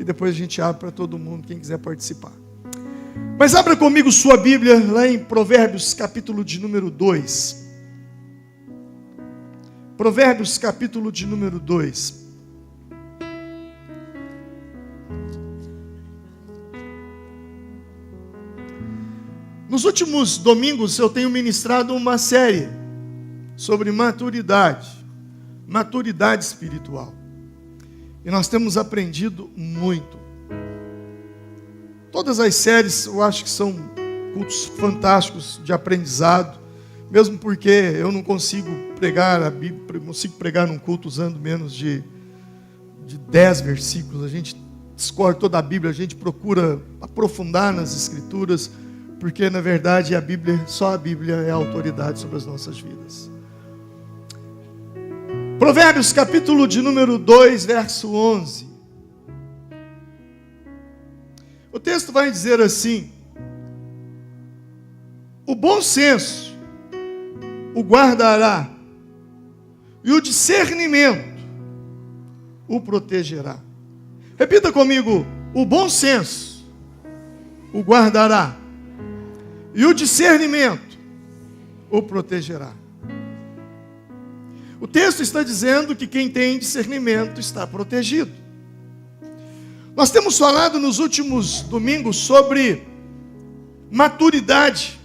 e depois a gente abre para todo mundo, quem quiser participar. Mas abra comigo sua Bíblia, lá em Provérbios, capítulo de número 2. Provérbios, capítulo de número 2. Nos últimos domingos eu tenho ministrado uma série sobre maturidade espiritual. E nós temos aprendido muito. Todas as séries eu acho que são cultos fantásticos de aprendizado, mesmo porque eu não consigo pregar a Bíblia, consigo pregar num culto usando menos de 10 versículos. A gente discorre toda a Bíblia, a gente procura aprofundar nas Escrituras, porque na verdade a Bíblia, só a Bíblia é a autoridade sobre as nossas vidas. Provérbios capítulo de número 2, verso 11. O texto vai dizer assim: o bom senso o guardará, e o discernimento o protegerá. Repita comigo: o bom senso o guardará, e o discernimento o protegerá. O texto está dizendo que quem tem discernimento está protegido. Nós temos falado nos últimos domingos sobre maturidade.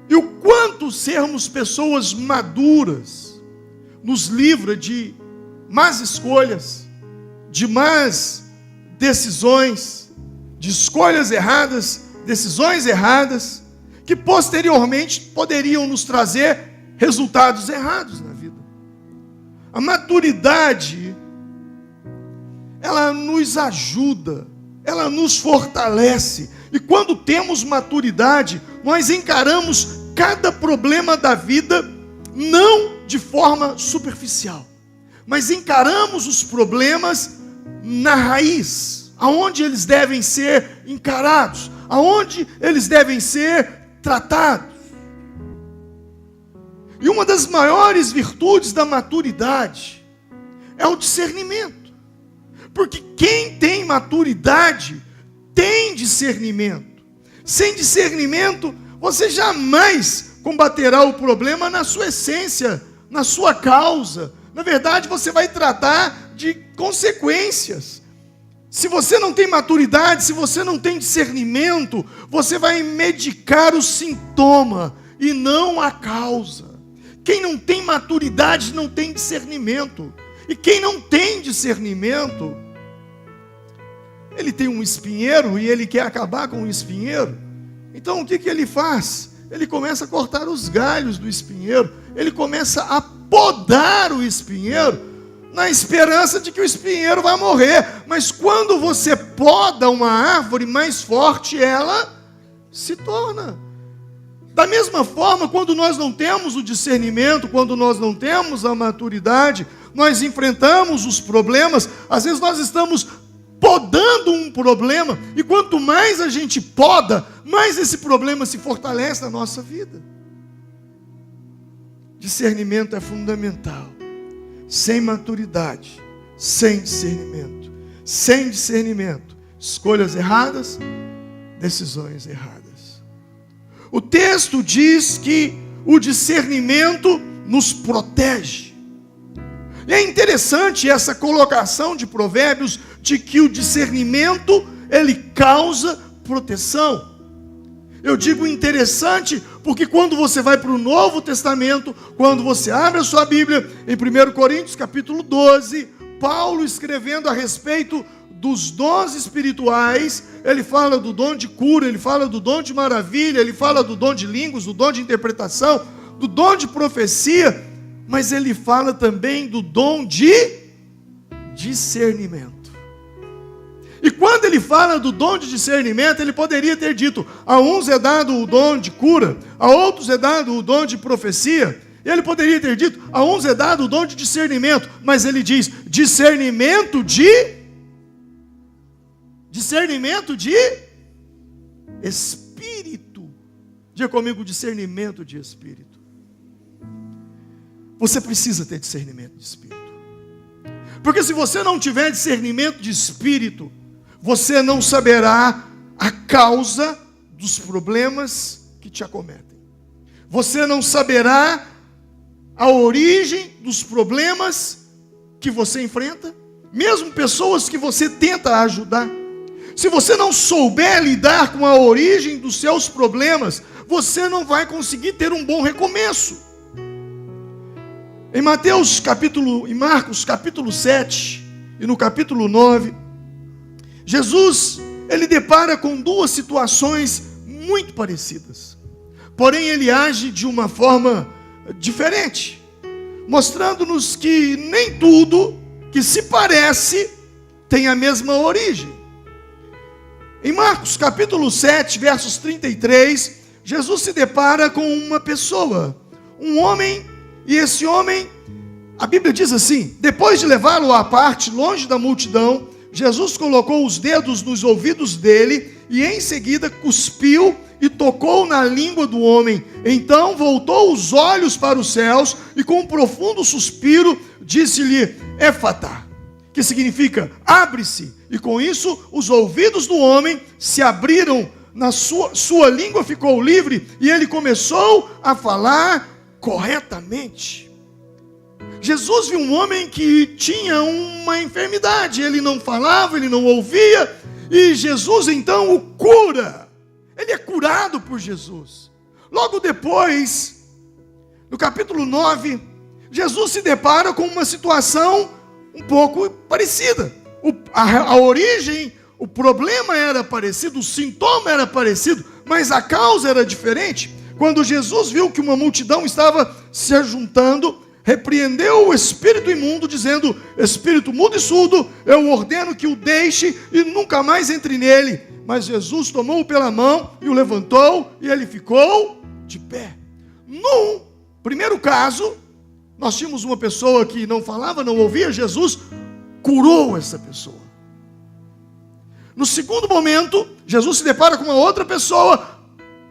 E o quanto sermos pessoas maduras nos livra de más escolhas, de más decisões, de escolhas erradas, decisões erradas, que posteriormente poderiam nos trazer resultados errados na vida. A maturidade, ela nos ajuda, ela nos fortalece. E quando temos maturidade, nós encaramos cada problema da vida não de forma superficial, mas encaramos os problemas na raiz, aonde eles devem ser encarados, aonde eles devem ser tratados. E uma das maiores virtudes da maturidade é o discernimento. Porque quem tem maturidade tem discernimento. Sem discernimento, você jamais combaterá o problema na sua essência, na sua causa. Na verdade, você vai tratar de consequências. Se você não tem maturidade, se você não tem discernimento, você vai medicar o sintoma e não a causa. Quem não tem maturidade não tem discernimento. E quem não tem discernimento, ele tem um espinheiro e ele quer acabar com o espinheiro. Então o que ele faz? Ele começa a cortar os galhos do espinheiro. Ele começa a podar o espinheiro, na esperança de que o espinheiro vai morrer. Mas quando você poda uma árvore, mais forte ela se torna. Da mesma forma, quando nós não temos o discernimento, quando nós não temos a maturidade, nós enfrentamos os problemas. Às vezes nós estamos podando um problema, e quanto mais a gente poda, mais esse problema se fortalece na nossa vida. Discernimento é fundamental. Sem maturidade, sem discernimento, escolhas erradas, decisões erradas. O texto diz que o discernimento nos protege. E é interessante essa colocação de Provérbios, de que o discernimento, ele causa proteção. Eu digo interessante, porque quando você vai para o Novo Testamento, quando você abre a sua Bíblia, em 1 Coríntios capítulo 12, Paulo escrevendo a respeito dos dons espirituais, ele fala do dom de cura, ele fala do dom de maravilha, ele fala do dom de línguas, do dom de interpretação, do dom de profecia, mas ele fala também do dom de discernimento. E quando ele fala do dom de discernimento, ele poderia ter dito: a uns é dado o dom de cura, a outros é dado o dom de profecia. Ele poderia ter dito: a uns é dado o dom de discernimento, mas ele diz: discernimento de espírito. Diga comigo: discernimento de espírito. Você precisa ter discernimento de espírito. Porque se você não tiver discernimento de espírito, você não saberá a causa dos problemas que te acometem. Você não saberá a origem dos problemas que você enfrenta, mesmo pessoas que você tenta ajudar. Se você não souber lidar com a origem dos seus problemas, você não vai conseguir ter um bom recomeço. Em Marcos capítulo 7 e no capítulo 9, Jesus, ele depara com duas situações muito parecidas. Porém, ele age de uma forma diferente, mostrando-nos que nem tudo que se parece tem a mesma origem. Em Marcos capítulo 7, versos 33, Jesus se depara com uma pessoa, um homem. E esse homem, a Bíblia diz assim: depois de levá-lo à parte, longe da multidão, Jesus colocou os dedos nos ouvidos dele e em seguida cuspiu e tocou na língua do homem. Então voltou os olhos para os céus e com um profundo suspiro disse-lhe: Éfata, que significa abre-se. E com isso os ouvidos do homem se abriram, na sua língua ficou livre e ele começou a falar corretamente. Jesus viu um homem que tinha uma enfermidade, ele não falava, ele não ouvia, e Jesus então o cura. Ele é curado por Jesus. Logo depois, no capítulo 9, Jesus se depara com uma situação um pouco parecida. A origem, o problema era parecido, o sintoma era parecido, mas a causa era diferente. Quando Jesus viu que uma multidão estava se ajuntando, repreendeu o espírito imundo, dizendo: espírito mudo e surdo, eu ordeno que o deixe e nunca mais entre nele. Mas Jesus tomou-o pela mão e o levantou, e ele ficou de pé. No primeiro caso, nós tínhamos uma pessoa que não falava, não ouvia. Jesus curou essa pessoa. No segundo momento, Jesus se depara com uma outra pessoa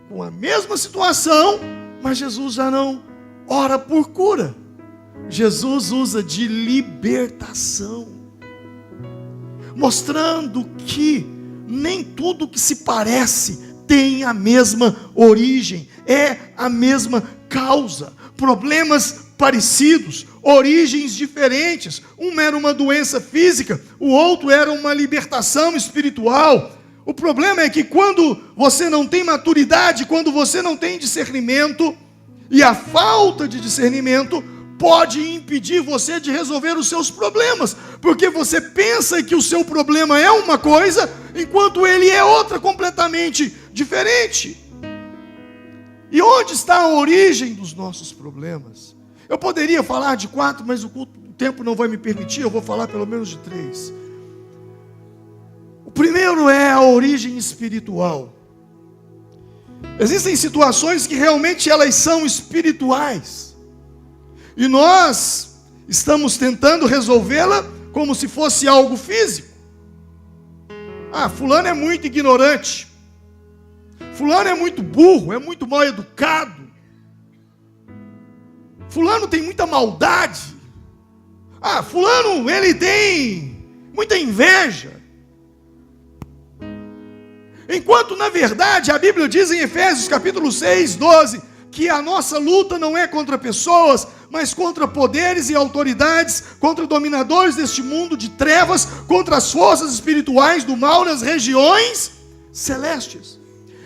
com a mesma situação, mas Jesus já não ora por cura. Jesus usa de libertação, mostrando que nem tudo que se parece tem a mesma origem, é a mesma causa. Problemas parecidos, origens diferentes. Um era uma doença física, o outro era uma libertação espiritual. O problema é que quando você não tem maturidade, quando você não tem discernimento, e a falta de discernimento pode impedir você de resolver os seus problemas, porque você pensa que o seu problema é uma coisa, enquanto ele é outra completamente diferente. E onde está a origem dos nossos problemas? Eu poderia falar de 4, mas o tempo não vai me permitir, eu vou falar pelo menos de 3. O primeiro é a origem espiritual. Existem situações que realmente elas são espirituais, e nós estamos tentando resolvê-la como se fosse algo físico. Fulano é muito ignorante, fulano é muito burro, é muito mal educado, fulano tem muita maldade, fulano ele tem muita inveja. Enquanto na verdade a Bíblia diz em Efésios capítulo 6, 12, que a nossa luta não é contra pessoas, mas contra poderes e autoridades, contra dominadores deste mundo de trevas, contra as forças espirituais do mal nas regiões celestes.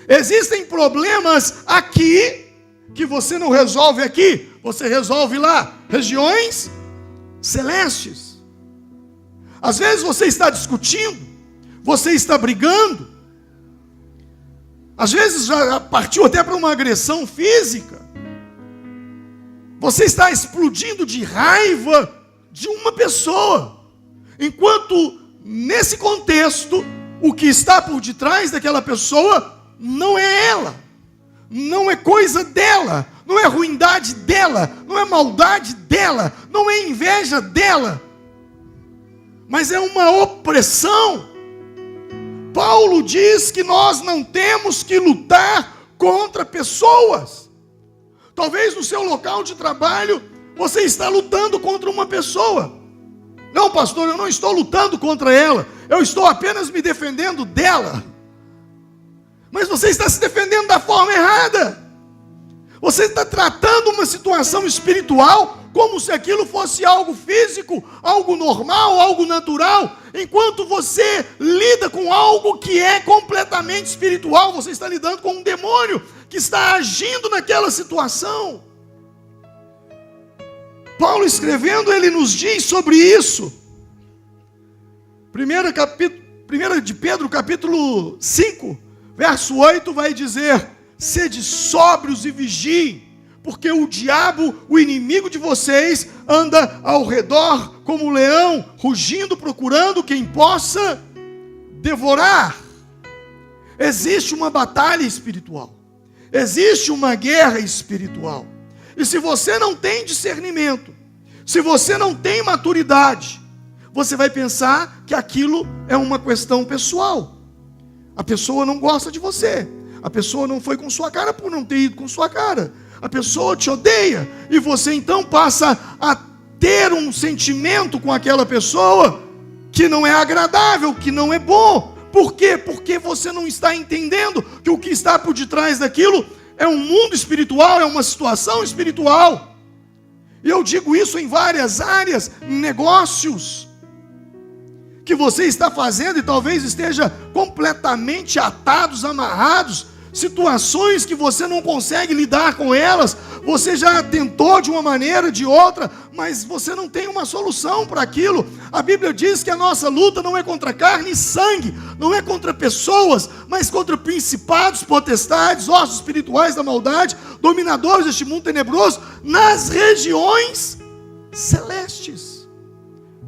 Existem problemas aqui, que você não resolve aqui, você resolve lá, regiões celestes. Às vezes você está discutindo, você está brigando, às vezes já partiu até para uma agressão física. Você está explodindo de raiva de uma pessoa, enquanto nesse contexto, o que está por detrás daquela pessoa não é ela, não é coisa dela, não é ruindade dela, não é maldade dela, não é inveja dela, mas é uma opressão. Paulo diz que nós não temos que lutar contra pessoas. Talvez no seu local de trabalho você está lutando contra uma pessoa. Não, pastor, eu não estou lutando contra ela, eu estou apenas me defendendo dela. Mas você está se defendendo da forma errada. Você está tratando uma situação espiritual como se aquilo fosse algo físico, algo normal, algo natural, enquanto você lida com algo que é completamente espiritual. Você está lidando com um demônio que está agindo naquela situação. Paulo escrevendo, ele nos diz sobre isso. 1 de Pedro, capítulo 5, verso 8, vai dizer: sede sóbrios e vigiem, porque o diabo, o inimigo de vocês, anda ao redor como um leão, rugindo, procurando quem possa devorar. Existe uma batalha espiritual, existe uma guerra espiritual. E se você não tem discernimento, se você não tem maturidade, você vai pensar que aquilo é uma questão pessoal. A pessoa não gosta de você, a pessoa não foi com sua cara por não ter ido com sua cara, a pessoa te odeia, e você então passa a ter um sentimento com aquela pessoa que não é agradável, que não é bom. Por quê? Porque você não está entendendo que o que está por detrás daquilo é um mundo espiritual, é uma situação espiritual. E eu digo isso em várias áreas, negócios que você está fazendo e talvez esteja completamente atados, amarrados, situações que você não consegue lidar com elas. Você já tentou de uma maneira, de outra, mas você não tem uma solução para aquilo. A Bíblia diz que a nossa luta não é contra carne e sangue, não é contra pessoas, mas contra principados, potestades, ossos espirituais da maldade, dominadores deste mundo tenebroso, nas regiões celestes.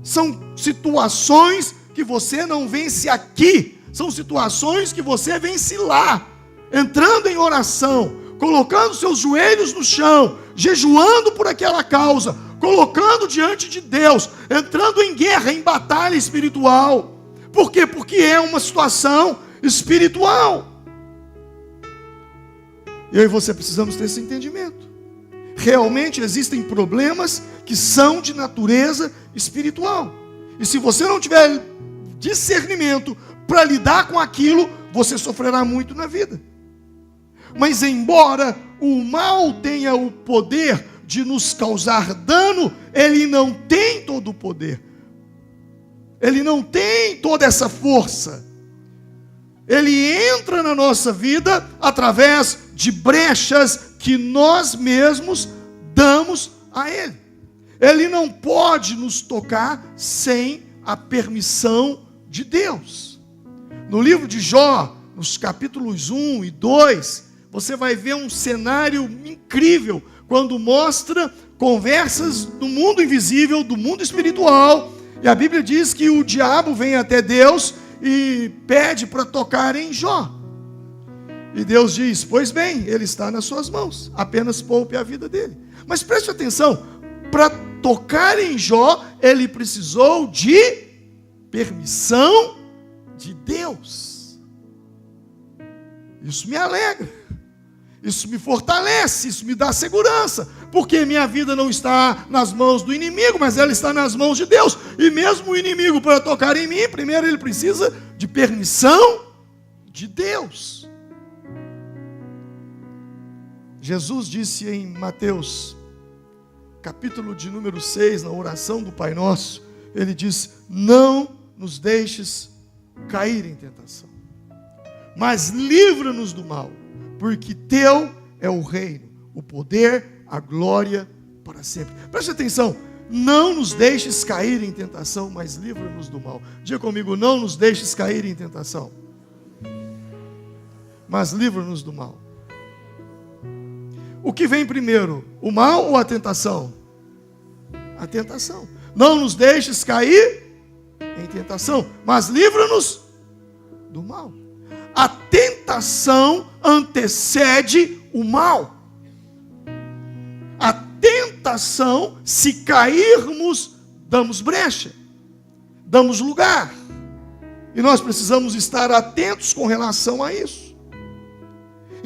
São situações que você não vence aqui, são situações que você vence lá, entrando em oração, colocando seus joelhos no chão, jejuando por aquela causa, colocando diante de Deus, entrando em guerra, em batalha espiritual. Por quê? Porque é uma situação espiritual. Eu e você precisamos ter esse entendimento. Realmente existem problemas que são de natureza espiritual. E se você não tiver discernimento para lidar com aquilo, você sofrerá muito na vida. Mas embora o mal tenha o poder de nos causar dano, ele não tem todo o poder. Ele não tem toda essa força. Ele entra na nossa vida através de brechas que nós mesmos damos a ele. Ele não pode nos tocar sem a permissão de Deus. No livro de Jó, nos capítulos 1 e 2, você vai ver um cenário incrível, quando mostra conversas do mundo invisível, do mundo espiritual, e a Bíblia diz que o diabo vem até Deus e pede para tocar em Jó. E Deus diz: pois bem, ele está nas suas mãos, apenas poupe a vida dele. Mas preste atenção, para tocar em Jó, ele precisou de permissão de Deus. Isso me alegra, isso me fortalece, isso me dá segurança, porque minha vida não está nas mãos do inimigo, mas ela está nas mãos de Deus. E mesmo o inimigo, para tocar em mim, primeiro ele precisa de permissão de Deus. Jesus disse em Mateus, capítulo de número 6, na oração do Pai Nosso, ele diz: não nos deixes cair em tentação, mas livra-nos do mal, porque teu é o reino, o poder, a glória para sempre. Preste atenção, não nos deixes cair em tentação, mas livra-nos do mal. Diga comigo: não nos deixes cair em tentação, mas livra-nos do mal. O que vem primeiro, o mal ou a tentação? A tentação. Não nos deixes cair em tentação, mas livra-nos do mal. A tentação antecede o mal. A tentação, se cairmos, damos brecha, damos lugar. E nós precisamos estar atentos com relação a isso.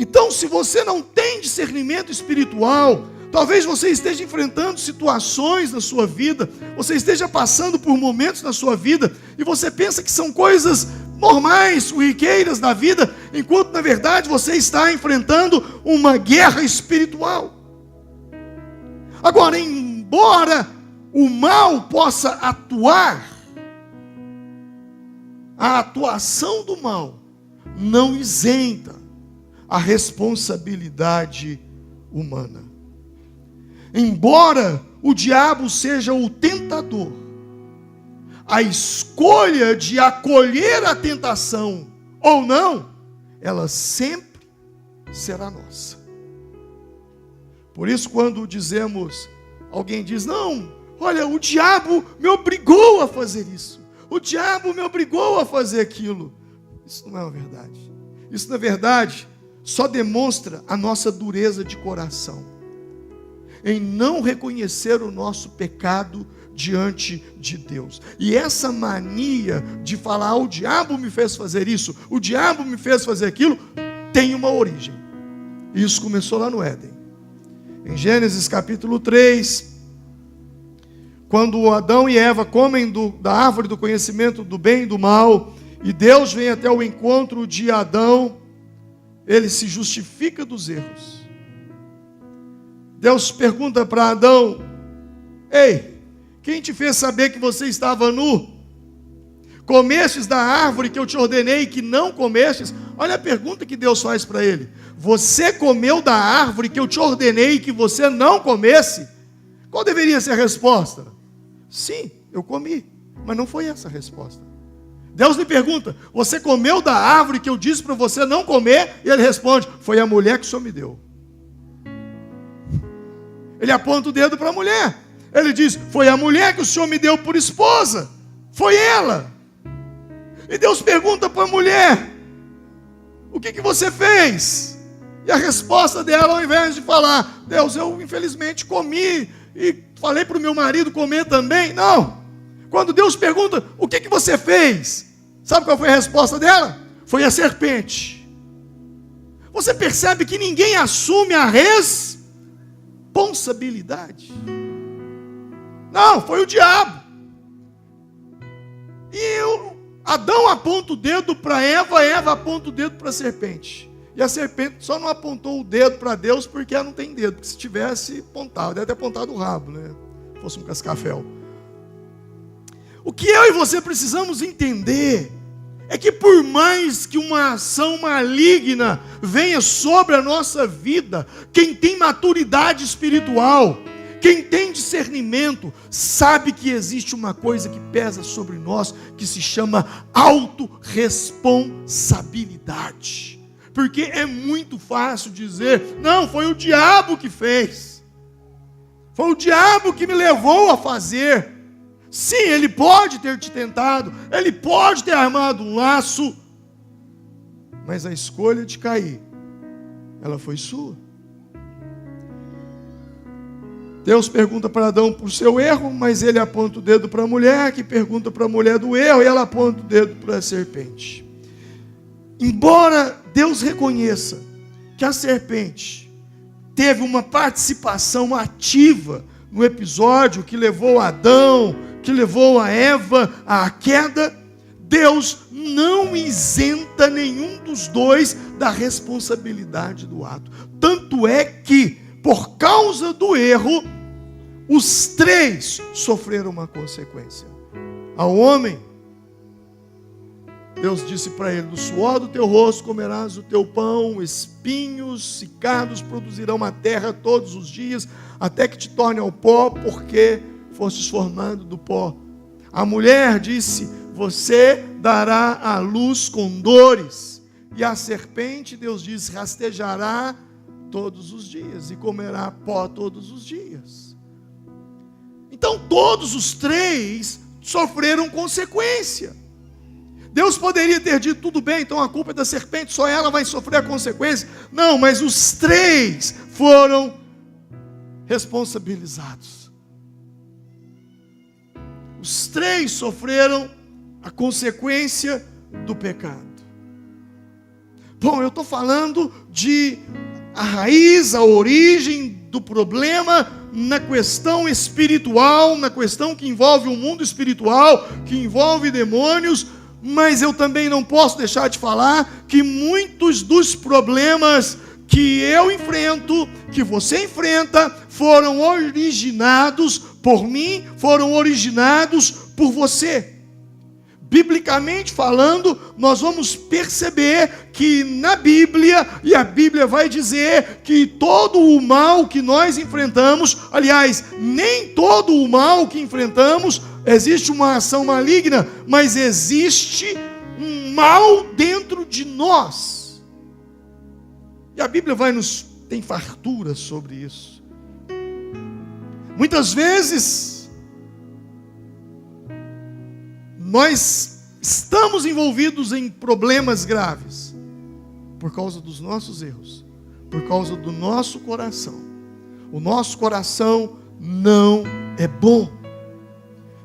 Então, se você não tem discernimento espiritual, Talvez você esteja enfrentando situações na sua vida, você esteja passando por momentos na sua vida, e você pensa que são coisas normais, corriqueiras da vida, enquanto na verdade você está enfrentando uma guerra espiritual. Agora, embora o mal possa atuar, a atuação do mal não isenta a responsabilidade humana. Embora o diabo seja o tentador, a escolha de acolher a tentação ou não, ela sempre será nossa. Por isso, quando alguém diz, não, olha, o diabo me obrigou a fazer isso. O diabo me obrigou a fazer aquilo. Isso não é uma verdade. Isso, na verdade, só demonstra a nossa dureza de coração, em não reconhecer o nosso pecado diante de Deus. E essa mania de falar, o diabo me fez fazer isso, o diabo me fez fazer aquilo, tem uma origem. Isso começou lá no Éden. Em Gênesis capítulo 3, quando Adão e Eva comem da árvore do conhecimento do bem e do mal, e Deus vem até o encontro de Adão, ele se justifica dos erros. Deus pergunta para Adão, ei, quem te fez saber que você estava nu? Comestes da árvore que eu te ordenei que não comestes? Olha a pergunta que Deus faz para ele. Você comeu da árvore que eu te ordenei que você não comesse? Qual deveria ser a resposta? Sim, eu comi, mas não foi essa a resposta. Deus lhe pergunta, você comeu da árvore que eu disse para você não comer? E ele responde, foi a mulher que o Senhor me deu. Ele aponta o dedo para a mulher. Ele diz, foi a mulher que o Senhor me deu por esposa. Foi ela. E Deus pergunta para a mulher, o que você fez? E a resposta dela, ao invés de falar, Deus, eu infelizmente comi, e falei para o meu marido comer também. Não. Quando Deus pergunta, o que você fez? Sabe qual foi a resposta dela? Foi a serpente. Você percebe que ninguém assume a responsabilidade. Não, foi o diabo. E Adão aponta o dedo para Eva, Eva aponta o dedo para a serpente. E a serpente só não apontou o dedo para Deus porque ela não tem dedo. Porque se tivesse, apontava. Deve ter apontado o rabo, né? Se fosse um cascavel. O que eu e você precisamos entender é que por mais que uma ação maligna venha sobre a nossa vida, quem tem maturidade espiritual, quem tem discernimento, sabe que existe uma coisa que pesa sobre nós, que se chama autorresponsabilidade. Porque é muito fácil dizer, não, foi o diabo que fez. Foi o diabo que me levou a fazer. Sim, ele pode ter te tentado, ele pode ter armado um laço, mas a escolha de cair, ela foi sua. Deus pergunta para Adão por seu erro, mas ele aponta o dedo para a mulher, que pergunta para a mulher do erro, e ela aponta o dedo para a serpente. Embora Deus reconheça que a serpente teve uma participação ativa no episódio que levou Adão, que levou a Eva à queda, Deus não isenta nenhum dos dois da responsabilidade do ato. Tanto é que, por causa do erro, os três sofreram uma consequência. Ao homem, Deus disse para ele, do suor do teu rosto comerás o teu pão, espinhos e cardos produzirão a terra todos os dias, até que te torne ao pó, porque fostes formado do pó. A mulher disse, você dará à luz com dores. E a serpente, Deus diz, rastejará todos os dias e comerá pó todos os dias. Então todos os três sofreram consequência. Deus poderia ter dito, tudo bem, então a culpa é da serpente, só ela vai sofrer a consequência. Não, mas os três foram responsabilizados. Os três sofreram a consequência do pecado. Bom, eu estou falando de a raiz, a origem do problema na questão espiritual, na questão que envolve o mundo espiritual, que envolve demônios, mas eu também não posso deixar de falar que muitos dos problemas que eu enfrento, que você enfrenta, foram originados por mim, foram originados por você. Biblicamente falando, nós vamos perceber que na Bíblia, e a Bíblia vai dizer que todo o mal que nós enfrentamos, aliás, nem todo o mal que enfrentamos, existe uma ação maligna, mas existe um mal dentro de nós. E a Bíblia tem fartura sobre isso. Muitas vezes, nós estamos envolvidos em problemas graves por causa dos nossos erros, por causa do nosso coração. O nosso coração não é bom.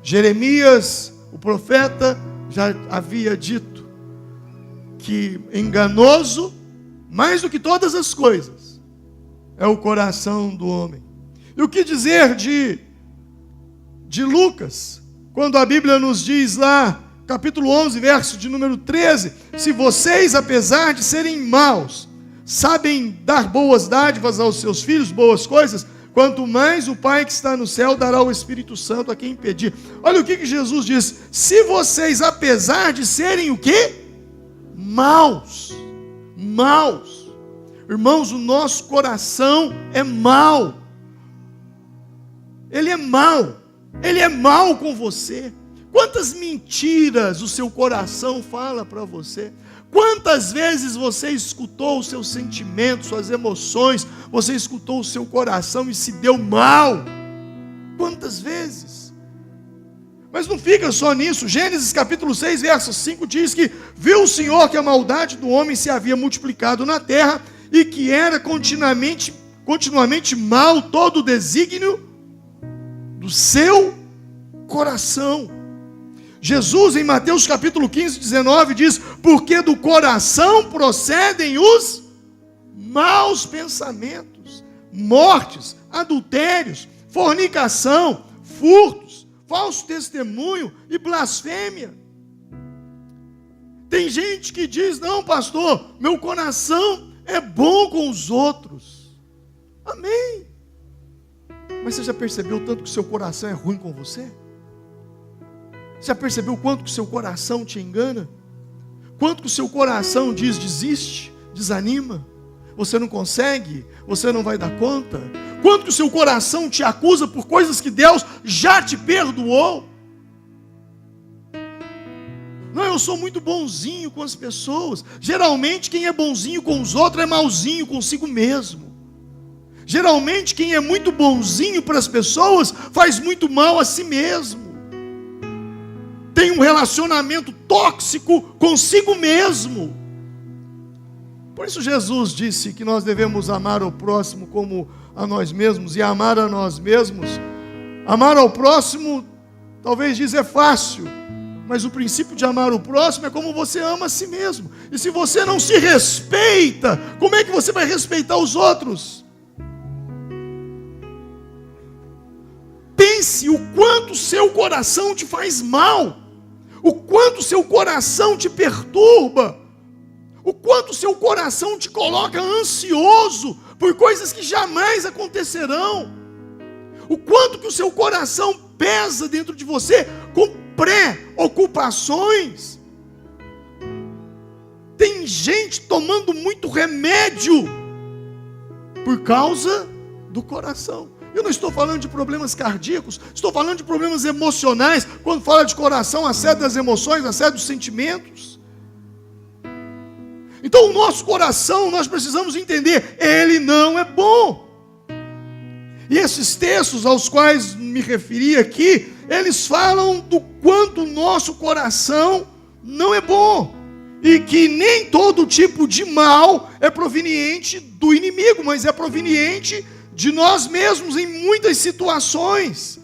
Jeremias, o profeta, já havia dito que enganoso, mais do que todas as coisas, é o coração do homem. E o que dizer de Lucas, quando a Bíblia nos diz lá, capítulo 11, verso de número 13, se vocês, apesar de serem maus, sabem dar boas dádivas aos seus filhos, boas coisas, quanto mais o Pai que está no céu dará o Espírito Santo a quem pedir. Olha o que Jesus diz, se vocês, apesar de serem o quê? Maus. Irmãos, o nosso coração é mau. Ele é mau com você. Quantas mentiras o seu coração fala para você? Quantas vezes você escutou os seus sentimentos, suas emoções, você escutou o seu coração e se deu mal? Quantas vezes? Mas não fica só nisso. Gênesis capítulo 6, verso 5 diz que viu o Senhor que a maldade do homem se havia multiplicado na terra e que era continuamente mal todo o desígnio do seu coração. Jesus, em Mateus capítulo 15, 19, diz, porque do coração procedem os maus pensamentos, mortes, adultérios, fornicação, furtos, falso testemunho e blasfêmia. Tem gente que diz, não pastor, meu coração é bom com os outros. Amém. Mas você já percebeu tanto que o seu coração é ruim com você? Você já percebeu o quanto que o seu coração te engana? Quanto que o seu coração diz desiste, desanima? Você não consegue? Você não vai dar conta? Quanto que o seu coração te acusa por coisas que Deus já te perdoou? Não, eu sou muito bonzinho com as pessoas. Geralmente quem é bonzinho com os outros é malzinho consigo mesmo. Geralmente quem é muito bonzinho para as pessoas faz muito mal a si mesmo. Tem um relacionamento tóxico consigo mesmo. Por isso Jesus disse que nós devemos amar o próximo como a nós mesmos. E amar a nós mesmos, amar ao próximo, talvez diz é fácil. Mas o princípio de amar o próximo é como você ama a si mesmo. E se você não se respeita, como é que você vai respeitar os outros? Pense o quanto o seu coração te faz mal, o quanto o seu coração te perturba, o quanto o seu coração te coloca ansioso por coisas que jamais acontecerão, o quanto que o seu coração pesa dentro de você com preocupações. Tem gente tomando muito remédio por causa do coração. Eu não estou falando de problemas cardíacos, estou falando de problemas emocionais. Quando fala de coração, assédio das emoções, assédio dos sentimentos. Então o nosso coração, nós precisamos entender, ele não é bom. E esses textos aos quais me referi aqui, eles falam do quanto o nosso coração não é bom. E que nem todo tipo de mal é proveniente do inimigo, mas é proveniente de nós mesmos em muitas situações.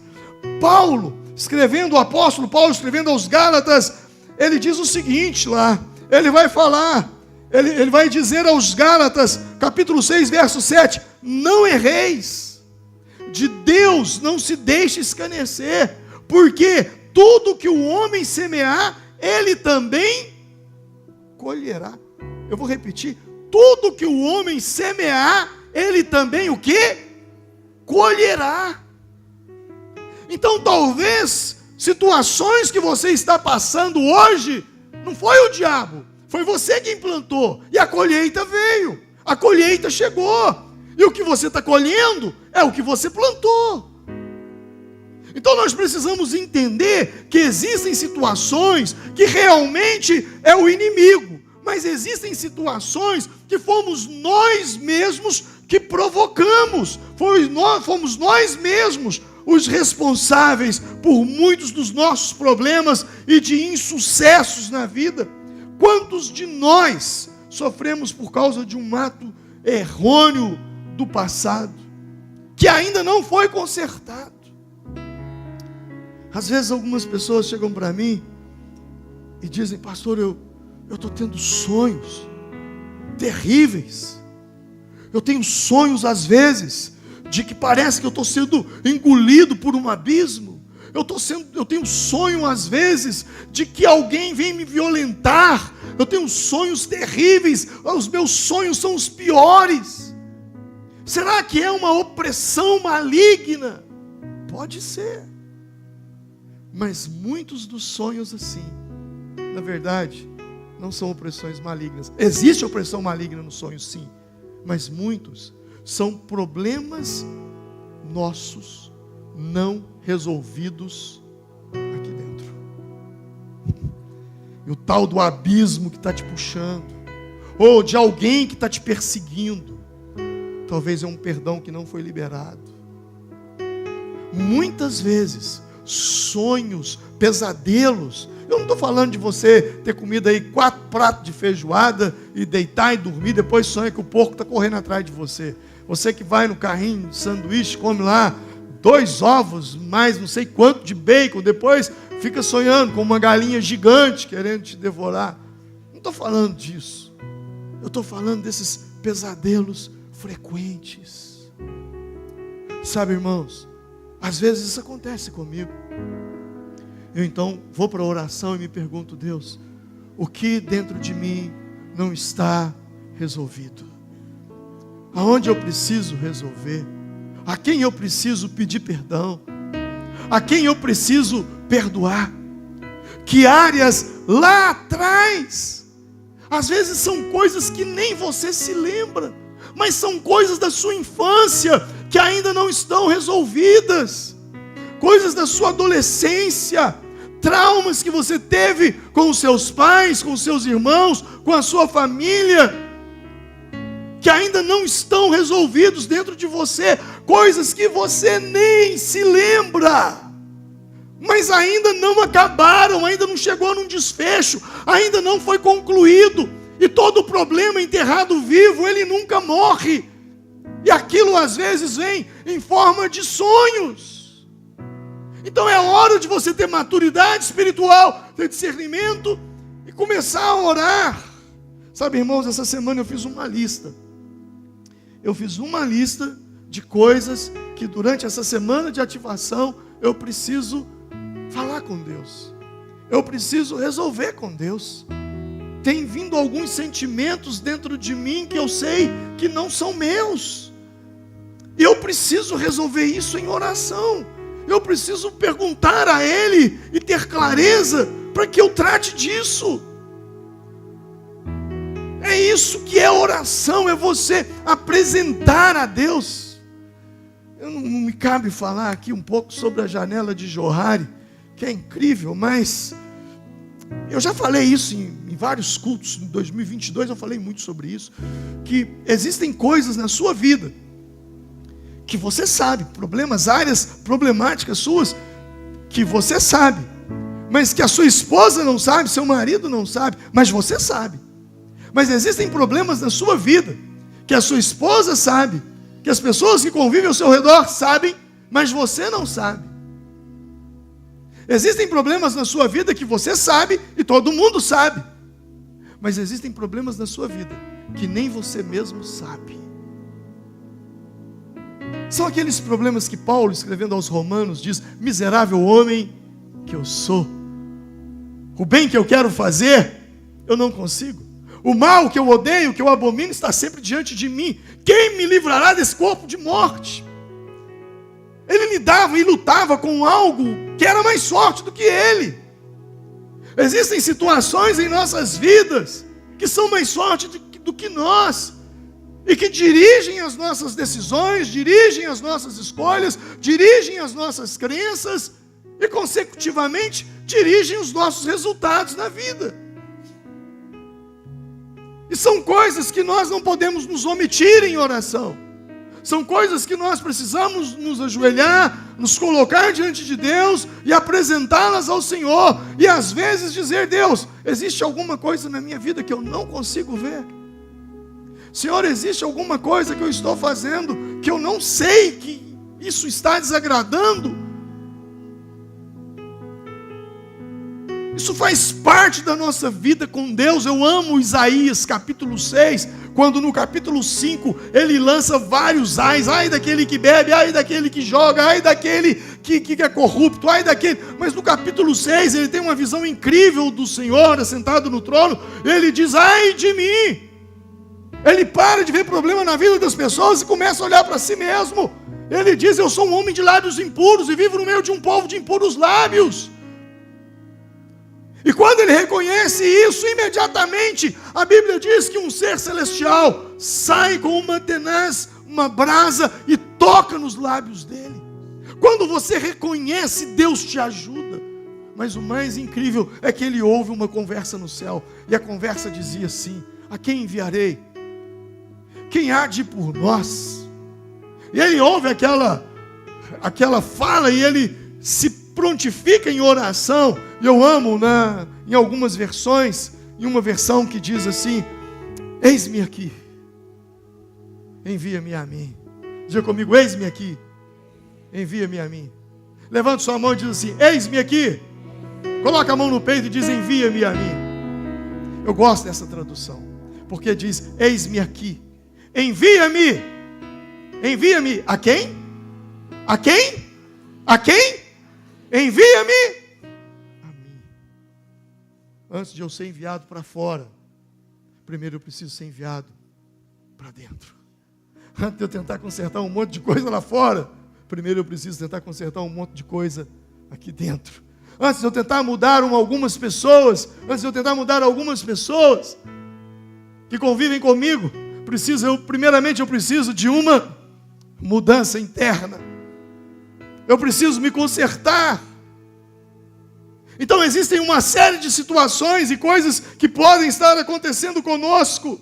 O apóstolo Paulo escrevendo aos Gálatas, ele diz o seguinte lá, ele vai falar, ele vai dizer aos Gálatas, capítulo 6, verso 7, não erreis. de Deus não se deixe escarnecer, porque tudo que o homem semear, ele também colherá. Eu vou repetir: tudo que o homem semear, ele também o quê? Colherá. Então talvez situações que você está passando hoje, não foi o diabo, foi você que implantou, e a colheita veio, a colheita chegou, e o que você está colhendo é o que você plantou. Então nós precisamos entender que existem situações que realmente é o inimigo, mas existem situações que fomos nós mesmos que provocamos, fomos nós mesmos os responsáveis por muitos dos nossos problemas e de insucessos na vida. Quantos de nós sofremos por causa de um ato errôneo do passado, que ainda não foi consertado? Às vezes algumas pessoas chegam para mim e dizem: pastor, eu estou tendo sonhos terríveis. Eu tenho sonhos às vezes de que parece que eu estou sendo engolido por um abismo. Eu tenho sonho às vezes de que alguém vem me violentar. Eu tenho sonhos terríveis. Os meus sonhos são os piores. Será que é uma opressão maligna? Pode ser. Mas muitos dos sonhos assim, na verdade, não são opressões malignas. Existe opressão maligna no sonho, sim, mas muitos são problemas nossos não resolvidos aqui dentro. E o tal do abismo que está te puxando, ou de alguém que está te perseguindo, talvez é um perdão que não foi liberado. Muitas vezes sonhos, pesadelos. Eu não estou falando de você ter comido aí 4 pratos de feijoada e deitar e dormir, depois sonha que o porco está correndo atrás de você. Você que vai no carrinho de sanduíche, come lá 2 ovos, mais não sei quanto de bacon, depois fica sonhando com uma galinha gigante querendo te devorar. Não estou falando disso. Eu estou falando desses pesadelos frequentes. Sabe, irmãos, às vezes isso acontece comigo. Eu então vou para a oração e me pergunto: Deus, o que dentro de mim não está resolvido? Aonde eu preciso resolver? A quem eu preciso pedir perdão? A quem eu preciso perdoar? Que áreas lá atrás? Às vezes são coisas que nem você se lembra, mas são coisas da sua infância que ainda não estão resolvidas, coisas da sua adolescência, traumas que você teve com os seus pais, com os seus irmãos, com a sua família, que ainda não estão resolvidos dentro de você, coisas que você nem se lembra, mas ainda não acabaram, ainda não chegou num desfecho, ainda não foi concluído, e todo problema enterrado vivo, ele nunca morre. E aquilo às vezes vem em forma de sonhos. Então é hora de você ter maturidade espiritual, ter discernimento e começar a orar. Sabe, irmãos, essa semana eu fiz uma lista. Eu fiz uma lista de coisas que durante essa semana de ativação eu preciso falar com Deus. Eu preciso resolver com Deus. Tem vindo alguns sentimentos dentro de mim que eu sei que não são meus. E eu preciso resolver isso em oração. Eu preciso perguntar a Ele e ter clareza para que eu trate disso. É isso que é oração, é você apresentar a Deus. Não me cabe falar aqui um pouco sobre a janela de Johari, que é incrível, mas eu já falei isso em vários cultos. Em 2022 eu falei muito sobre isso, que existem coisas na sua vida que você sabe, problemas, áreas problemáticas suas, que você sabe, mas que a sua esposa não sabe, seu marido não sabe, mas você sabe. Mas existem problemas na sua vida, que a sua esposa sabe, que as pessoas que convivem ao seu redor sabem, mas você não sabe. Existem problemas na sua vida que você sabe e todo mundo sabe, mas existem problemas na sua vida que nem você mesmo sabe. São aqueles problemas que Paulo, escrevendo aos Romanos, diz: miserável homem que eu sou. O bem que eu quero fazer, eu não consigo. O mal que eu odeio, que eu abomino, está sempre diante de mim. Quem me livrará desse corpo de morte? Ele lidava e lutava com algo que era mais forte do que ele. Existem situações em nossas vidas que são mais fortes do que nós, e que dirigem as nossas decisões, dirigem as nossas escolhas, dirigem as nossas crenças e, consecutivamente, dirigem os nossos resultados na vida. E são coisas que nós não podemos nos omitir em oração. São coisas que nós precisamos nos ajoelhar, nos colocar diante de Deus e apresentá-las ao Senhor. E às vezes dizer: Deus, existe alguma coisa na minha vida que eu não consigo ver? Senhor, existe alguma coisa que eu estou fazendo que eu não sei que isso está desagradando? Isso faz parte da nossa vida com Deus. Eu amo Isaías capítulo 6, quando no capítulo 5 ele lança vários ais: ai daquele que bebe, ai daquele que joga, ai daquele que é corrupto, ai daquele. Mas no capítulo 6 ele tem uma visão incrível do Senhor assentado no trono. Ele diz: ai de mim. Ele para de ver problema na vida das pessoas e começa a olhar para si mesmo. Ele diz: eu sou um homem de lábios impuros e vivo no meio de um povo de impuros lábios. E quando ele reconhece isso, imediatamente a Bíblia diz que um ser celestial sai com uma tenaz, uma brasa, e toca nos lábios dele. Quando você reconhece, Deus te ajuda. Mas o mais incrível é que ele ouve uma conversa no céu, e a conversa dizia assim: a quem enviarei? Quem há de ir por nós? E ele ouve aquela fala, e ele se prontifica em oração. E eu amo em algumas versões, em uma versão que diz assim: eis-me aqui, envia-me a mim. Diga comigo: eis-me aqui, envia-me a mim. Levante sua mão e diz assim: eis-me aqui. Coloca a mão no peito e diz: envia-me a mim. Eu gosto dessa tradução, porque diz: eis-me aqui, envia-me. Envia-me a quem? A quem? A quem? Envia-me a mim. Antes de eu ser enviado para fora, primeiro eu preciso ser enviado para dentro. Antes de eu tentar consertar um monte de coisa lá fora, primeiro eu preciso tentar consertar um monte de coisa aqui dentro. Antes de eu tentar mudar algumas pessoas que convivem comigo, primeiramente eu preciso de uma mudança interna. Eu preciso me consertar. Então existem uma série de situações e coisas que podem estar acontecendo conosco,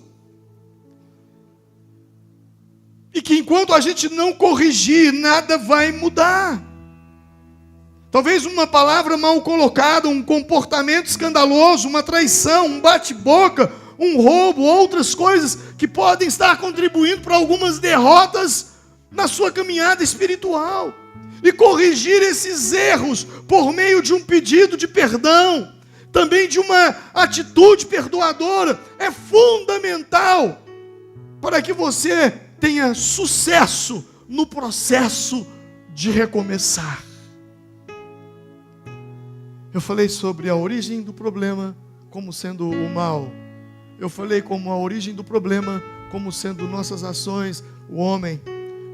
e que enquanto a gente não corrigir, nada vai mudar. Talvez uma palavra mal colocada, um comportamento escandaloso, uma traição, um bate-boca, um roubo, outras coisas que podem estar contribuindo para algumas derrotas na sua caminhada espiritual. E corrigir esses erros por meio de um pedido de perdão, também de uma atitude perdoadora, é fundamental para que você tenha sucesso no processo de recomeçar. Eu falei sobre a origem do problema como sendo o mal. Eu falei como a origem do problema como sendo nossas ações, o homem.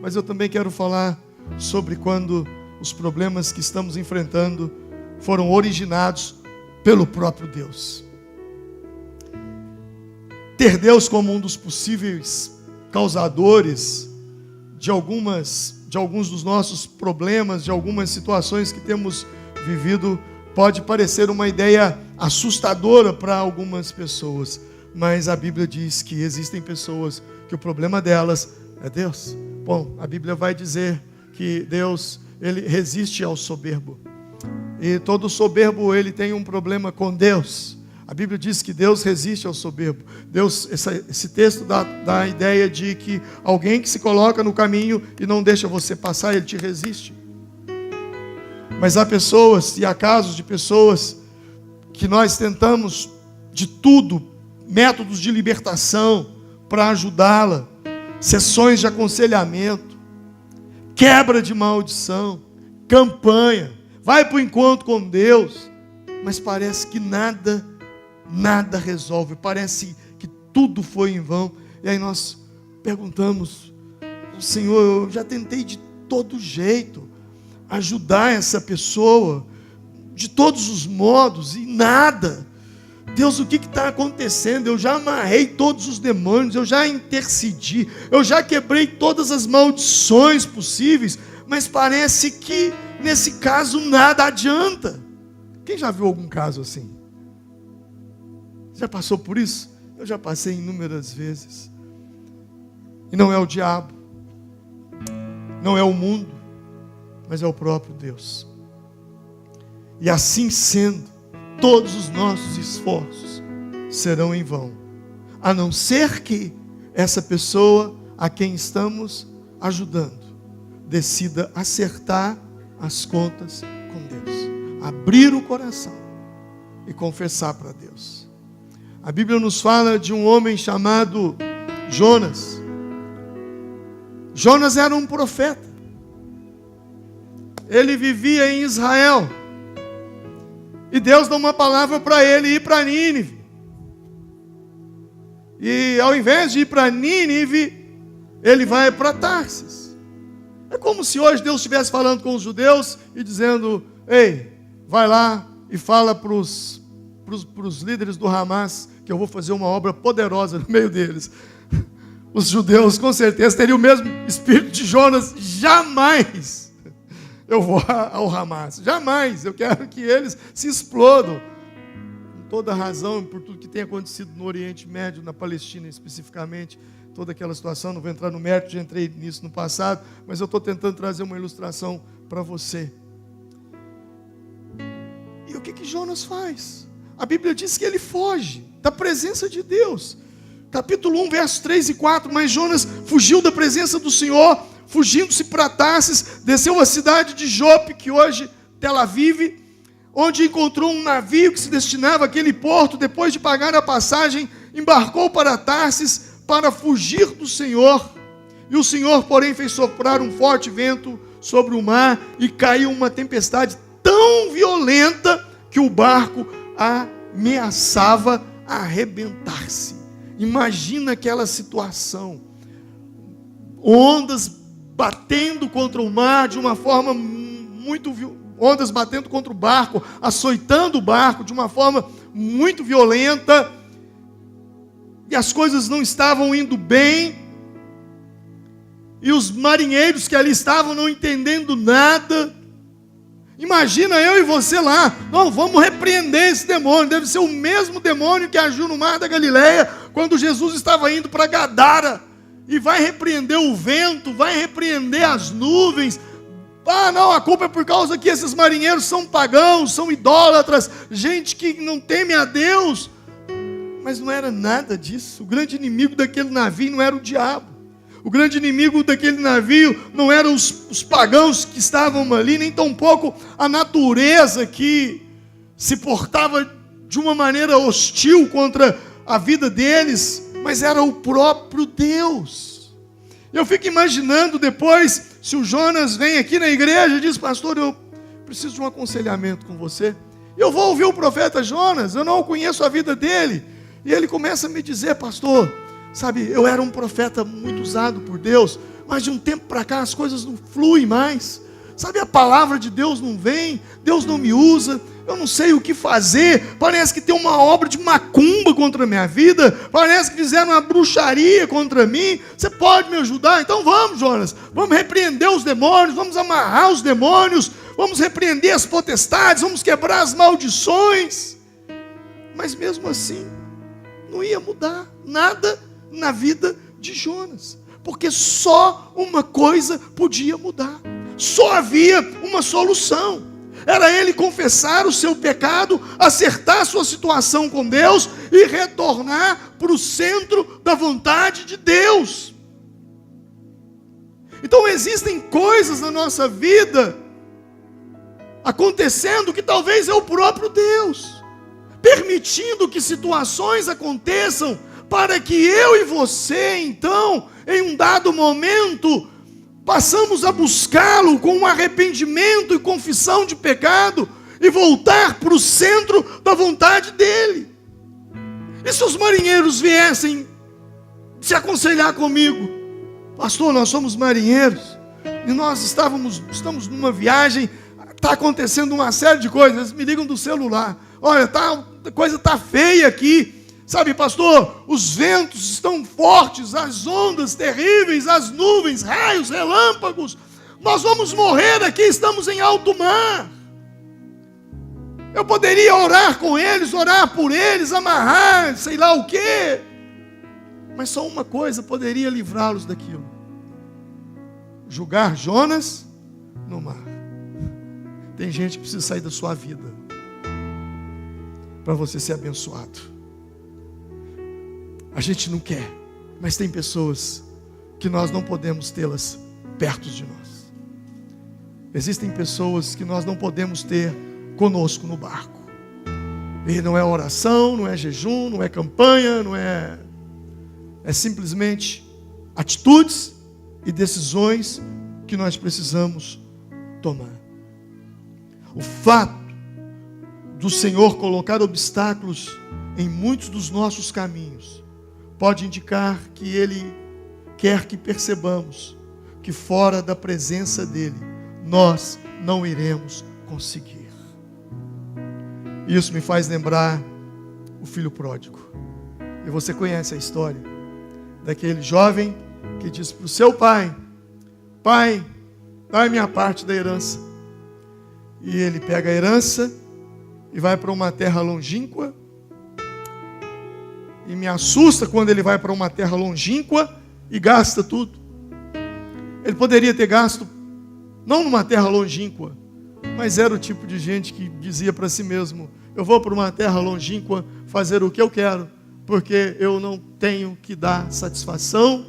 Mas eu também quero falar sobre quando os problemas que estamos enfrentando foram originados pelo próprio Deus. Ter Deus como um dos possíveis causadores de alguns dos nossos problemas, de algumas situações que temos vivido, pode parecer uma ideia assustadora para algumas pessoas, mas a Bíblia diz que existem pessoas que o problema delas é Deus. Bom, a Bíblia vai dizer que Deus, ele resiste ao soberbo. E todo soberbo, ele tem um problema com Deus. A Bíblia diz que Deus resiste ao soberbo. Esse texto dá a ideia de que alguém que se coloca no caminho e não deixa você passar, ele te resiste. Mas há pessoas, e há casos de pessoas, que nós tentamos de tudo, métodos de libertação para ajudá-la, sessões de aconselhamento, quebra de maldição, campanha, vai para o encontro com Deus, mas parece que nada resolve, parece que tudo foi em vão. E aí nós perguntamos: Senhor, eu já tentei de todo jeito ajudar essa pessoa, de todos os modos, e nada. Deus, o que está acontecendo? Eu já amarrei todos os demônios, eu já intercedi, eu já quebrei todas as maldições possíveis, mas parece que nesse caso nada adianta. Quem já viu algum caso assim? Já passou por isso? Eu já passei inúmeras vezes. E não é o diabo, não é o mundo, mas é o próprio Deus. E assim sendo, todos os nossos esforços serão em vão, a não ser que essa pessoa a quem estamos ajudando decida acertar as contas com Deus, abrir o coração e confessar para Deus. A Bíblia nos fala de um homem chamado Jonas. Jonas era um profeta. Ele vivia em Israel. E Deus dá uma palavra para ele ir para Nínive. E ao invés de ir para Nínive, ele vai para Tarsis. É como se hoje Deus estivesse falando com os judeus e dizendo: ei, vai lá e fala para os líderes do Hamas que eu vou fazer uma obra poderosa no meio deles. Os judeus com certeza teriam o mesmo espírito de Jonas. Jamais eu vou ao Hamas, jamais. Eu quero que eles se explodam. Com toda razão, por tudo que tem acontecido no Oriente Médio, na Palestina especificamente, toda aquela situação. Não vou entrar no mérito, já entrei nisso no passado, mas eu estou tentando trazer uma ilustração para você. E o que Jonas faz? A Bíblia diz que ele foge da presença de Deus. Capítulo 1, versos 3 e 4. Mas Jonas fugiu da presença do Senhor, fugindo-se para Tarsis, desceu à cidade de Jope, que hoje Tel Aviv, onde encontrou um navio que se destinava àquele porto. Depois de pagar a passagem, embarcou para Tarsis para fugir do Senhor. E o Senhor, porém, fez soprar um forte vento sobre o mar e caiu uma tempestade tão violenta que o barco ameaçava arrebentar-se. Imagina aquela situação, ondas batendo contra o mar de uma forma muito ondas batendo contra o barco, açoitando o barco de uma forma muito violenta, e as coisas não estavam indo bem, e os marinheiros que ali estavam não entendendo nada. Imagina eu e você lá: não, vamos repreender esse demônio. Deve ser o mesmo demônio que agiu no mar da Galileia, quando Jesus estava indo para Gadara, e vai repreender o vento, vai repreender as nuvens. Ah, não, a culpa é por causa que esses marinheiros são pagãos, são idólatras, gente que não teme a Deus. Mas não era nada disso. O grande inimigo daquele navio não era o diabo. O grande inimigo daquele navio não eram os pagãos que estavam ali, nem tampouco a natureza que se portava de uma maneira hostil contra a vida deles, mas era o próprio Deus. Eu fico imaginando depois, se o Jonas vem aqui na igreja e diz: pastor, eu preciso de um aconselhamento com você. Eu vou ouvir o profeta Jonas, eu não conheço a vida dele. E ele começa a me dizer: pastor, sabe, eu era um profeta muito usado por Deus, mas de um tempo para cá as coisas não fluem mais. Sabe, a palavra de Deus não vem, Deus não me usa, eu não sei o que fazer. Parece que tem uma obra de macumba contra a minha vida, parece que fizeram uma bruxaria contra mim. Você pode me ajudar? Então vamos, Jonas, vamos repreender os demônios, vamos amarrar os demônios, vamos repreender as potestades, vamos quebrar as maldições. Mas mesmo assim, não ia mudar nada na vida de Jonas, porque só uma coisa podia mudar, só havia uma solução: era ele confessar o seu pecado, acertar a sua situação com Deus e retornar para o centro da vontade de Deus. Então existem coisas na nossa vida acontecendo que talvez é o próprio Deus permitindo que situações aconteçam, para que eu e você, então, em um dado momento, passamos a buscá-lo com um arrependimento e confissão de pecado e voltar para o centro da vontade dele. E se os marinheiros viessem se aconselhar comigo? Pastor, nós somos marinheiros e nós estamos numa viagem, está acontecendo uma série de coisas. Eles me ligam do celular: olha, a coisa está feia aqui. Sabe, pastor, os ventos estão fortes, as ondas terríveis, as nuvens, raios, relâmpagos. Nós vamos morrer aqui, estamos em alto mar. Eu poderia orar com eles, orar por eles, amarrar, sei lá o quê. Mas só uma coisa poderia livrá-los daquilo: jogar Jonas no mar. Tem gente que precisa sair da sua vida para você ser abençoado. A gente não quer, mas tem pessoas que nós não podemos tê-las perto de nós. Existem pessoas que nós não podemos ter conosco no barco. E não é oração, não é jejum, não é campanha, é simplesmente atitudes e decisões que nós precisamos tomar. O fato do Senhor colocar obstáculos em muitos dos nossos caminhos pode indicar que Ele quer que percebamos que fora da presença dEle, nós não iremos conseguir. Isso me faz lembrar o filho pródigo. E você conhece a história daquele jovem que disse para o seu pai: pai, dá minha parte da herança. E ele pega a herança e vai para uma terra longínqua. E me assusta quando ele vai para uma terra longínqua e gasta tudo. Ele poderia ter gasto, não numa terra longínqua, mas era o tipo de gente que dizia para si mesmo: eu vou para uma terra longínqua fazer o que eu quero, porque eu não tenho que dar satisfação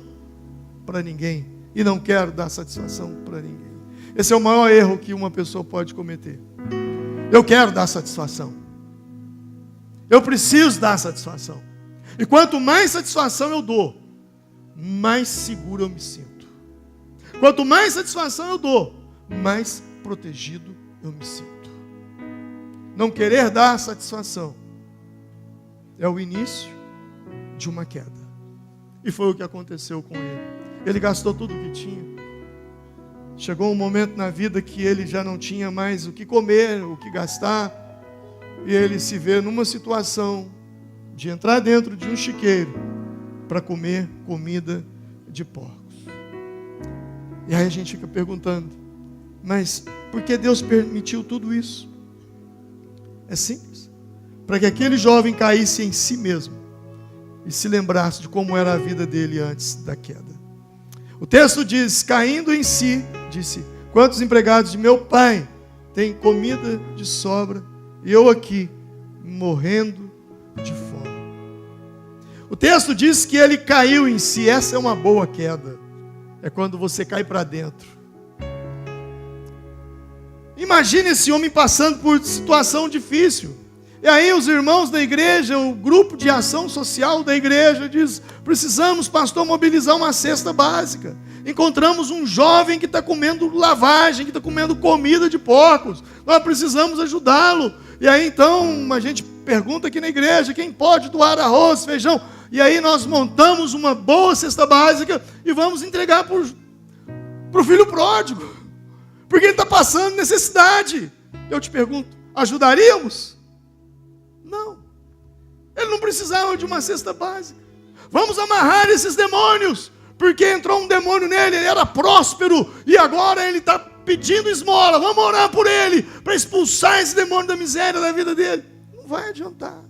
para ninguém. E não quero dar satisfação para ninguém. Esse é o maior erro que uma pessoa pode cometer. Eu quero dar satisfação. Eu preciso dar satisfação. E quanto mais satisfação eu dou, mais seguro eu me sinto. Quanto mais satisfação eu dou, mais protegido eu me sinto. Não querer dar satisfação é o início de uma queda. E foi o que aconteceu com ele. Ele gastou tudo o que tinha. Chegou um momento na vida que ele já não tinha mais o que comer, o que gastar. E ele se vê numa situação de entrar dentro de um chiqueiro para comer comida de porcos. E aí a gente fica perguntando: mas por que Deus permitiu tudo isso? É simples: para que aquele jovem caísse em si mesmo e se lembrasse de como era a vida dele antes da queda. O texto diz: caindo em si, disse: quantos empregados de meu pai têm comida de sobra e eu aqui morrendo de fome. O texto diz que ele caiu em si. Essa é uma boa queda. É quando você cai para dentro. Imagine esse homem passando por situação difícil. E aí os irmãos da igreja, o grupo de ação social da igreja diz: precisamos, pastor, mobilizar uma cesta básica. Encontramos um jovem que está comendo lavagem, que está comendo comida de porcos. Nós precisamos ajudá-lo. E aí então a gente pergunta aqui na igreja: quem pode doar arroz, feijão? E aí nós montamos uma boa cesta básica e vamos entregar para o filho pródigo, porque ele está passando necessidade. Eu te pergunto: ajudaríamos? Não. Ele não precisava de uma cesta básica. Vamos amarrar esses demônios, porque entrou um demônio nele, ele era próspero e agora ele está pedindo esmola. Vamos orar por ele para expulsar esse demônio da miséria da vida dele. Não vai adiantar.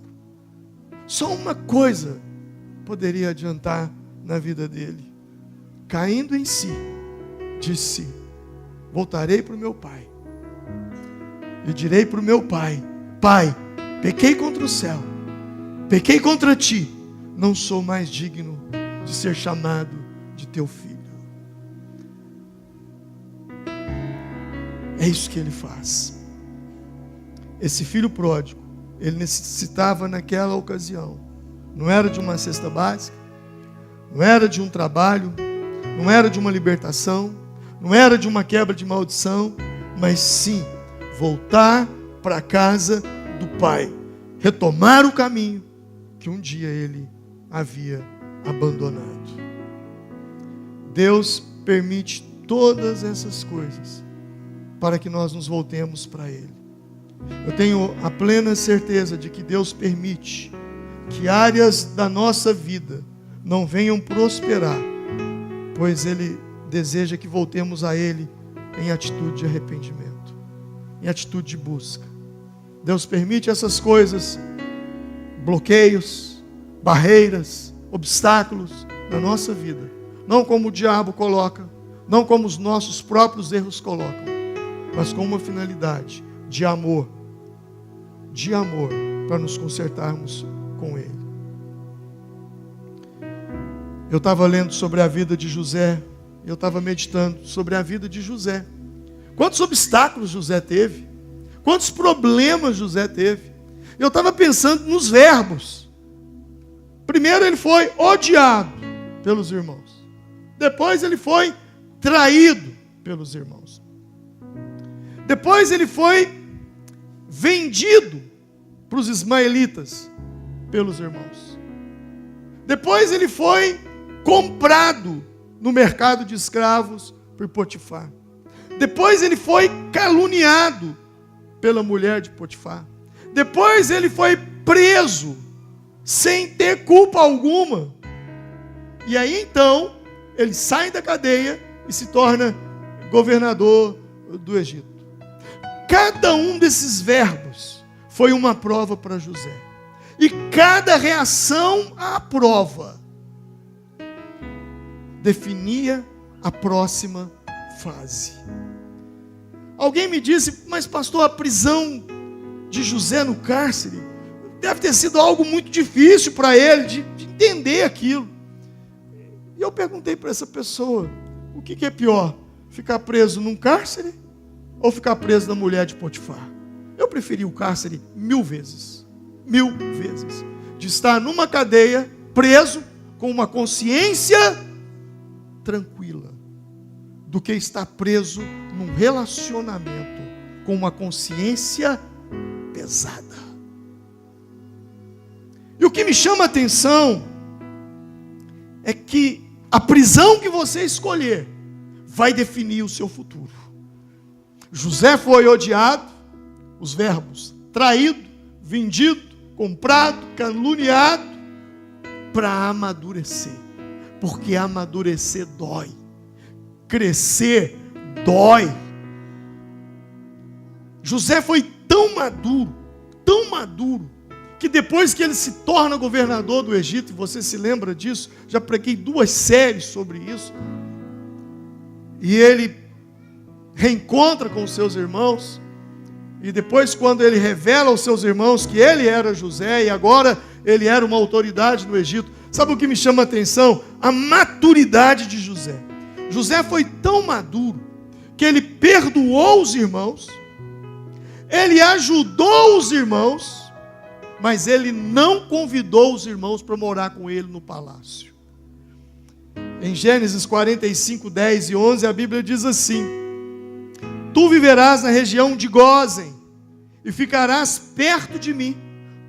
Só uma coisa poderia adiantar na vida dele. Caindo em si, disse: voltarei para o meu pai e direi para o meu pai: pai, pequei contra o céu, pequei contra ti, não sou mais digno de ser chamado de teu filho. É isso que ele faz. Esse filho pródigo, ele necessitava naquela ocasião, não era de uma cesta básica, não era de um trabalho, não era de uma libertação, Não era de uma quebra de maldição, mas sim voltar para a casa do Pai, retomar o caminho que um dia ele havia abandonado. Deus permite todas essas coisas para que nós nos voltemos para Ele. Eu tenho a plena certeza de que Deus permite que áreas da nossa vida não venham prosperar, pois Ele deseja que voltemos a Ele em atitude de arrependimento, em atitude de busca. Deus permite essas coisas, bloqueios, barreiras, obstáculos na nossa vida, não como o diabo coloca, não como os nossos próprios erros colocam, mas com uma finalidade de amor para nos consertarmos com Ele. Eu estava lendo sobre a vida de José, eu estava meditando sobre a vida de José. Quantos obstáculos José teve? Quantos problemas José teve? Eu estava pensando nos verbos. Primeiro ele foi odiado pelos irmãos. Depois ele foi traído pelos irmãos. Depois ele foi vendido para os ismaelitas pelos irmãos. Depois ele foi comprado no mercado de escravos por Potifar. Depois ele foi caluniado pela mulher de Potifar. Depois ele foi preso sem ter culpa alguma. E aí então ele sai da cadeia e se torna governador do Egito. Cada um desses verbos foi uma prova para José. E cada reação à prova definia a próxima fase. Alguém me disse, mas pastor, a prisão de José no cárcere deve ter sido algo muito difícil para ele de entender aquilo. E eu perguntei para essa pessoa, o que é pior? Ficar preso num cárcere ou ficar preso na mulher de Potifar? Eu preferi o cárcere 1000 vezes. 1000 vezes. De estar numa cadeia, preso, com uma consciência tranquila, do que estar preso num relacionamento com uma consciência pesada. E o que me chama a atenção é que a prisão que você escolher vai definir o seu futuro. José foi odiado, os verbos traído, vendido, comprado, caluniado, para amadurecer. Porque amadurecer dói. Crescer dói. José foi tão maduro, que depois que ele se torna governador do Egito, e você se lembra disso, já preguei 2 séries sobre isso, e ele reencontra com os seus irmãos, e depois quando ele revela aos seus irmãos que ele era José, e agora ele era uma autoridade no Egito, sabe o que me chama a atenção? A maturidade de José. José foi tão maduro, que ele perdoou os irmãos, ele ajudou os irmãos, mas ele não convidou os irmãos para morar com ele no palácio. Em Gênesis 45, 10 e 11, a Bíblia diz assim: Tu viverás na região de Gósen, e ficarás perto de mim,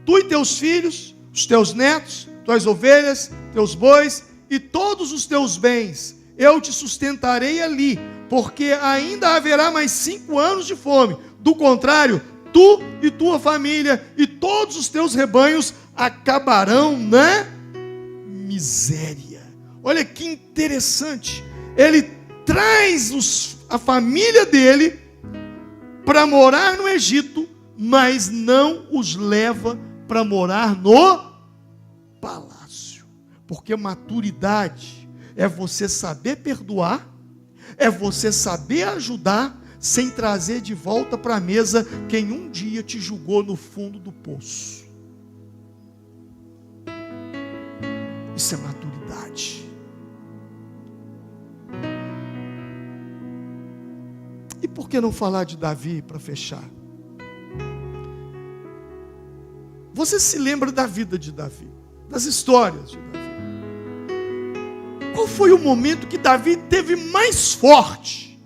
tu e teus filhos, os teus netos, tuas ovelhas, teus bois, e todos os teus bens, eu te sustentarei ali, porque ainda haverá mais 5 anos de fome. Do contrário, tu e tua família e todos os teus rebanhos acabarão na miséria. Olha que interessante. Ele traz a família dele para morar no Egito, mas não os leva para morar no palácio. Porque maturidade é você saber perdoar, é você saber ajudar, sem trazer de volta para a mesa quem um dia te julgou no fundo do poço. Isso é maturidade. E por que não falar de Davi para fechar? Você se lembra da vida de Davi, das histórias de Davi. Qual foi o momento que Davi teve mais forte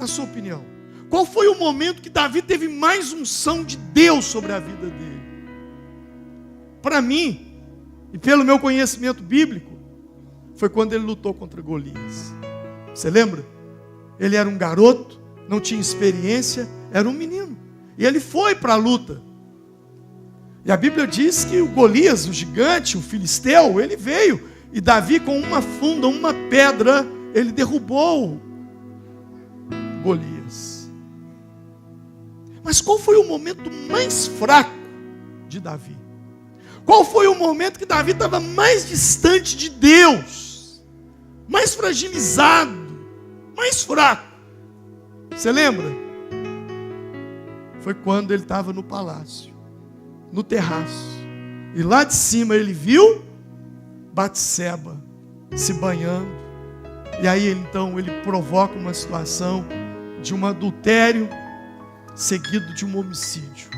Na sua opinião, qual foi o momento que Davi teve mais unção de Deus sobre a vida dele? Para mim, e pelo meu conhecimento bíblico, foi quando ele lutou contra Golias. Você lembra? Ele era um garoto, não tinha experiência, era um menino. E ele foi para a luta. E a Bíblia diz que o Golias, o gigante, o filisteu, ele veio. E Davi, com uma funda, uma pedra, ele derrubou Golias. Mas qual foi o momento mais fraco de Davi? Qual foi o momento que Davi estava mais distante de Deus? Mais fragilizado? Mais fraco? Você lembra? Foi quando ele estava no palácio, no terraço. E lá de cima ele viu Batseba se banhando. E aí então ele provoca uma situação de um adultério seguido de um homicídio.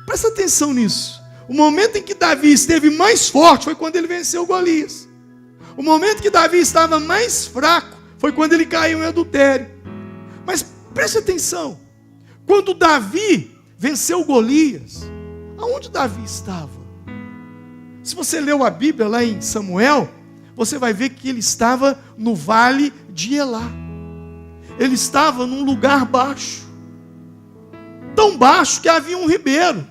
Presta atenção nisso. O momento em que Davi esteve mais forte foi quando ele venceu Golias. O momento que Davi estava mais fraco foi quando ele caiu em adultério. Mas preste atenção. Quando Davi venceu Golias, aonde Davi estava? Se você leu a Bíblia lá em Samuel, você vai ver que ele estava no vale de Elá. Ele estava num lugar baixo. Tão baixo que havia um ribeiro.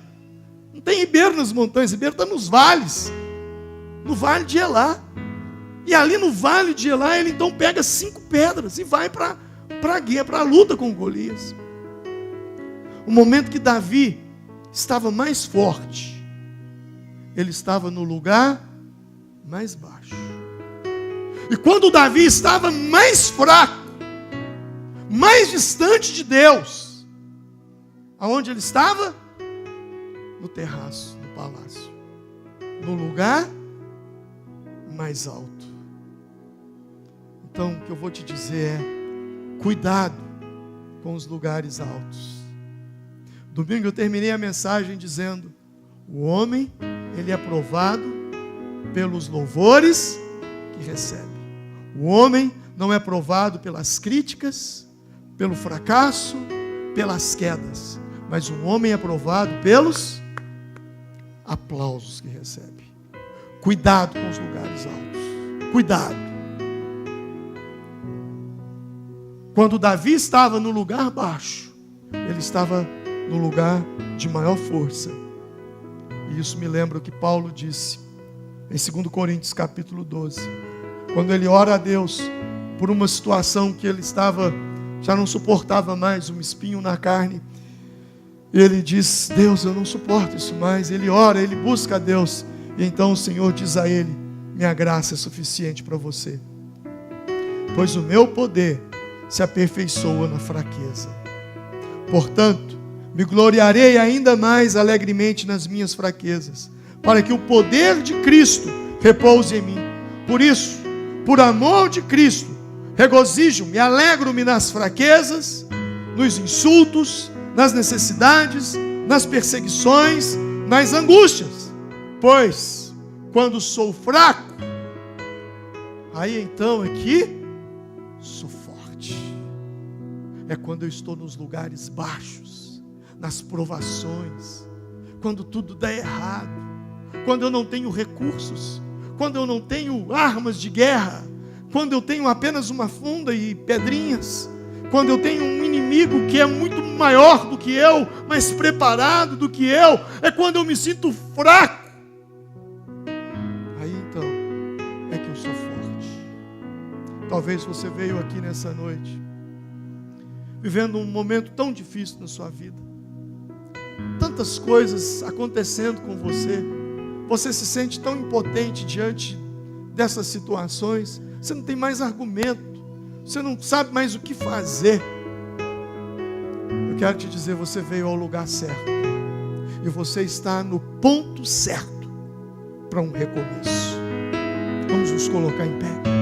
Não tem ribeiro nas montanhas, ribeiro está nos vales. No vale de Elá. E ali no vale de Elá, ele então pega 5 pedras e vai para a guerra, para a luta com Golias. O momento que Davi estava mais forte, ele estava no lugar mais baixo. E quando Davi estava mais fraco, mais distante de Deus, aonde ele estava? No terraço do palácio, no lugar mais alto. Então, o que eu vou te dizer é: cuidado com os lugares altos. Domingo eu terminei a mensagem dizendo: o homem, ele é provado pelos louvores que recebe. O homem não é provado pelas críticas, pelo fracasso, pelas quedas, mas o homem é provado pelos aplausos que recebe. Cuidado com os lugares altos. Cuidado. Quando Davi estava no lugar baixo, ele estava no lugar de maior força. E isso me lembra o que Paulo disse em 2 Coríntios capítulo 12. Quando ele ora a Deus por uma situação que ele estava, já não suportava mais, um espinho na carne. Ele diz: Deus, eu não suporto isso mais. Ele ora, ele busca a Deus. E então o Senhor diz a ele: minha graça é suficiente para você, pois o meu poder se aperfeiçoa na fraqueza. Portanto, me gloriarei ainda mais alegremente nas minhas fraquezas, para que o poder de Cristo repouse em mim. Por isso, por amor de Cristo, regozijo-me, alegro-me nas fraquezas, nos insultos, nas necessidades, nas perseguições, nas angústias. Pois, quando sou fraco, aí então é que sou forte. É quando eu estou nos lugares baixos, nas provações, quando tudo dá errado, quando eu não tenho recursos, quando eu não tenho armas de guerra, quando eu tenho apenas uma funda e pedrinhas, quando eu tenho um inimigo que é muito maior do que eu, mais preparado do que eu, é quando eu me sinto fraco. Aí então é que eu sou forte. Talvez você veio aqui nessa noite vivendo um momento tão difícil na sua vida, tantas coisas acontecendo com você, você se sente tão impotente diante dessas situações, você não tem mais argumento, você não sabe mais o que fazer. Eu quero te dizer, você veio ao lugar certo, e você está no ponto certo para um recomeço. Vamos nos colocar em pé.